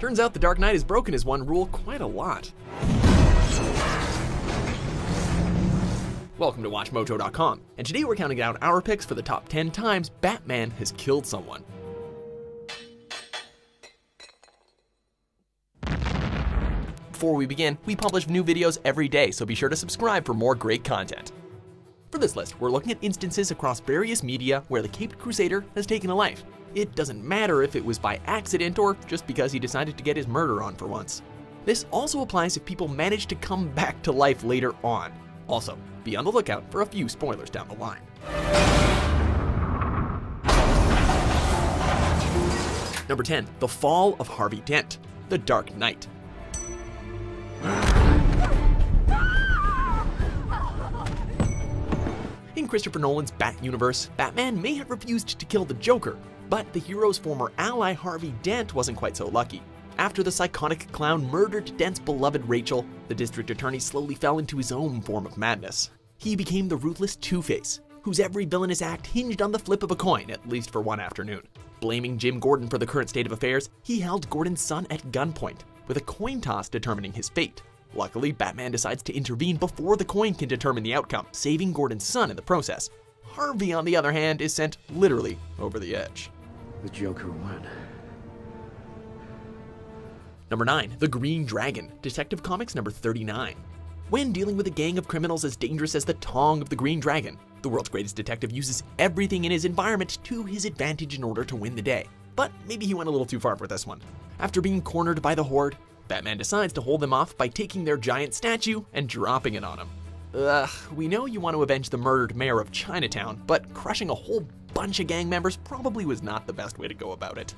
Turns out the Dark Knight has broken his one rule quite a lot. Welcome to WatchMojo.com, and today we're counting down our picks for the top 10 times Batman has killed someone. Before we begin, we publish new videos every day, so be sure to subscribe for more great content. For this list, we're looking at instances across various media where the Caped Crusader has taken a life. It doesn't matter if it was by accident or just because he decided to get his murder on for once. This also applies if people manage to come back to life later on. Also, be on the lookout for a few spoilers down the line. Number 10, The Fall of Harvey Dent, The Dark Knight. In Christopher Nolan's Bat universe, Batman may have refused to kill the Joker, but the hero's former ally Harvey Dent wasn't quite so lucky. After the psychotic clown murdered Dent's beloved Rachel, the district attorney slowly fell into his own form of madness. He became the ruthless Two-Face, whose every villainous act hinged on the flip of a coin, at least for one afternoon. Blaming Jim Gordon for the current state of affairs, he held Gordon's son at gunpoint, with a coin toss determining his fate. Luckily, Batman decides to intervene before the coin can determine the outcome, saving Gordon's son in the process. Harvey, on the other hand, is sent literally over the edge. The Joker won. Number 9, The Green Dragon, Detective Comics number 39. When dealing with a gang of criminals as dangerous as the Tongue of the Green Dragon, the world's greatest detective uses everything in his environment to his advantage in order to win the day. But maybe he went a little too far for this one. After being cornered by the Horde, Batman decides to hold them off by taking their giant statue and dropping it on him. We know you want to avenge the murdered mayor of Chinatown, but crushing a whole bunch of gang members probably was not the best way to go about it.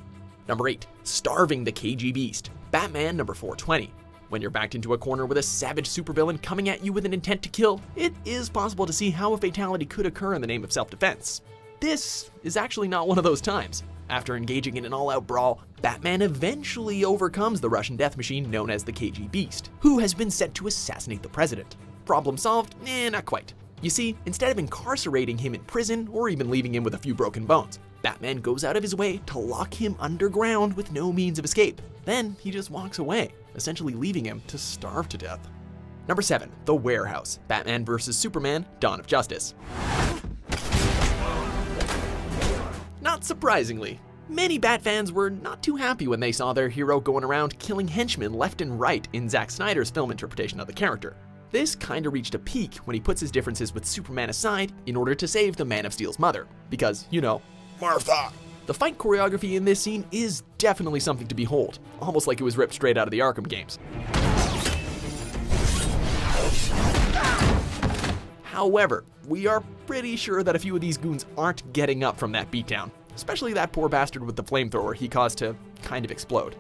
Number 8, Starving the KGBeast, Batman number 420. When you're backed into a corner with a savage supervillain coming at you with an intent to kill, it is possible to see how a fatality could occur in the name of self-defense. This is actually not one of those times. After engaging in an all-out brawl, Batman eventually overcomes the Russian death machine known as the KGBeast, who has been sent to assassinate the president. Problem solved? Not quite. You see, instead of incarcerating him in prison or even leaving him with a few broken bones, Batman goes out of his way to lock him underground with no means of escape. Then he just walks away, essentially leaving him to starve to death. Number 7, The Warehouse, Batman vs. Superman, Dawn of Justice. Not surprisingly, many Bat fans were not too happy when they saw their hero going around killing henchmen left and right in Zack Snyder's film interpretation of the character. This kinda reached a peak when he puts his differences with Superman aside in order to save the Man of Steel's mother, because, you know, Martha. The fight choreography in this scene is definitely something to behold, almost like it was ripped straight out of the Arkham games. However, we are pretty sure that a few of these goons aren't getting up from that beatdown, especially that poor bastard with the flamethrower he caused to kind of explode.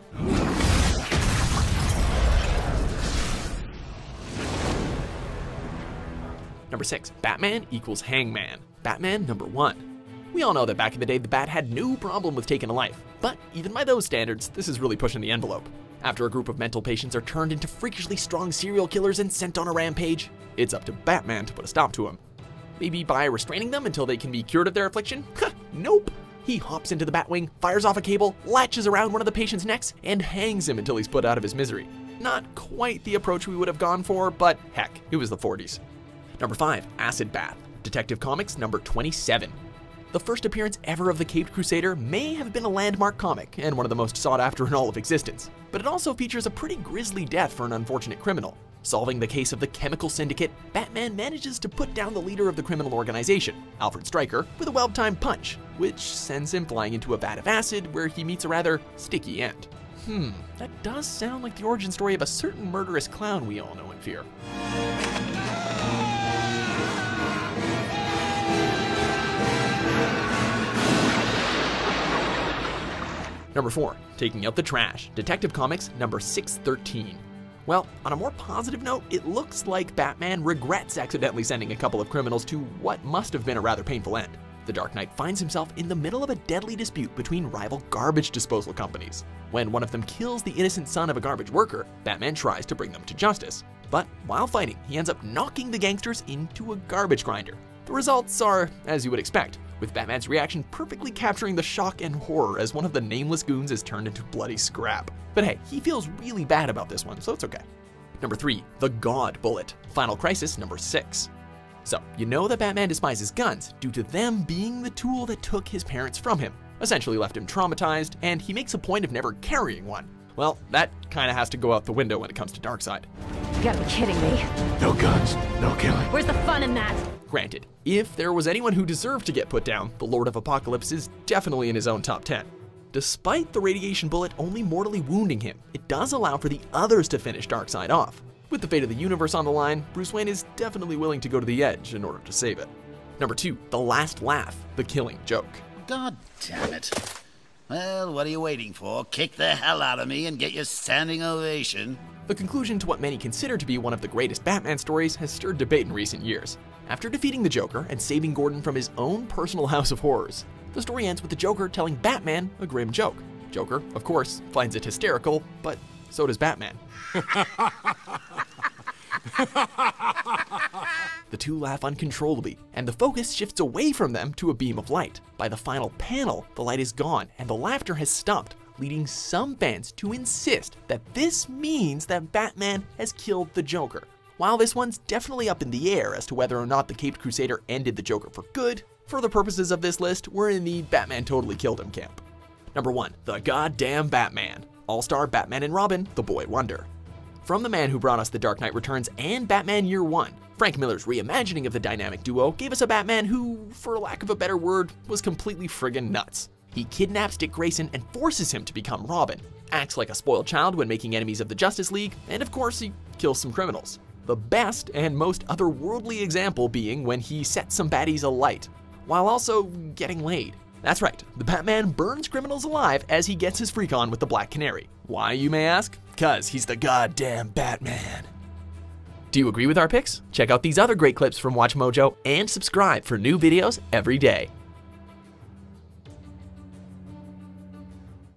Number 6, Batman equals Hangman, Batman number 1. We all know that back in the day, the Bat had no problem with taking a life, but even by those standards, this is really pushing the envelope. After a group of mental patients are turned into freakishly strong serial killers and sent on a rampage, it's up to Batman to put a stop to them. Maybe by restraining them until they can be cured of their affliction? Nope. He hops into the Batwing, fires off a cable, latches around one of the patient's necks, and hangs him until he's put out of his misery. Not quite the approach we would have gone for, but heck, it was the 40s. Number 5, Acid Bath, Detective Comics number 27. The first appearance ever of the Caped Crusader may have been a landmark comic and one of the most sought after in all of existence, but it also features a pretty grisly death for an unfortunate criminal. Solving the case of the chemical syndicate, Batman manages to put down the leader of the criminal organization, Alfred Stryker, with a well-timed punch, which sends him flying into a vat of acid where he meets a rather sticky end. That does sound like the origin story of a certain murderous clown we all know and fear. Number 4, Taking Out the Trash, Detective Comics number 613. Well, on a more positive note, it looks like Batman regrets accidentally sending a couple of criminals to what must have been a rather painful end. The Dark Knight finds himself in the middle of a deadly dispute between rival garbage disposal companies. When one of them kills the innocent son of a garbage worker, Batman tries to bring them to justice. But while fighting, he ends up knocking the gangsters into a garbage grinder. The results are, as you would expect, with Batman's reaction perfectly capturing the shock and horror as one of the nameless goons is turned into bloody scrap. But hey, he feels really bad about this one, so it's okay. Number 3, the God Bullet, Final Crisis number 6. So, you know that Batman despises guns due to them being the tool that took his parents from him, essentially left him traumatized, and he makes a point of never carrying one. Well, that kinda has to go out the window when it comes to Darkseid. You gotta be kidding me. No guns, no killing. Where's the fun in that? Granted, if there was anyone who deserved to get put down, the Lord of Apocalypse is definitely in his own top 10. Despite the radiation bullet only mortally wounding him, it does allow for the others to finish Darkseid off. With the fate of the universe on the line, Bruce Wayne is definitely willing to go to the edge in order to save it. Number 2, the last laugh, the Killing Joke. God damn it. Well, what are you waiting for? Kick the hell out of me and get your standing ovation. The conclusion to what many consider to be one of the greatest Batman stories has stirred debate in recent years. After defeating the Joker and saving Gordon from his own personal house of horrors, the story ends with the Joker telling Batman a grim joke. Joker, of course, finds it hysterical, but so does Batman. The two laugh uncontrollably, and the focus shifts away from them to a beam of light. By the final panel, the light is gone and the laughter has stopped, leading some fans to insist that this means that Batman has killed the Joker. While this one's definitely up in the air as to whether or not the Caped Crusader ended the Joker for good, for the purposes of this list, we're in the Batman totally killed him camp. Number 1, the goddamn Batman. All-Star Batman and Robin, the Boy Wonder. From the man who brought us The Dark Knight Returns and Batman Year One, Frank Miller's reimagining of the dynamic duo gave us a Batman who, for lack of a better word, was completely friggin' nuts. He kidnaps Dick Grayson and forces him to become Robin, acts like a spoiled child when making enemies of the Justice League, and of course he kills some criminals. The best and most otherworldly example being when he sets some baddies alight, while also getting laid. That's right, the Batman burns criminals alive as he gets his freak on with the Black Canary. Why, you may ask? 'Cause he's the goddamn Batman. Do you agree with our picks? Check out these other great clips from WatchMojo and subscribe for new videos every day.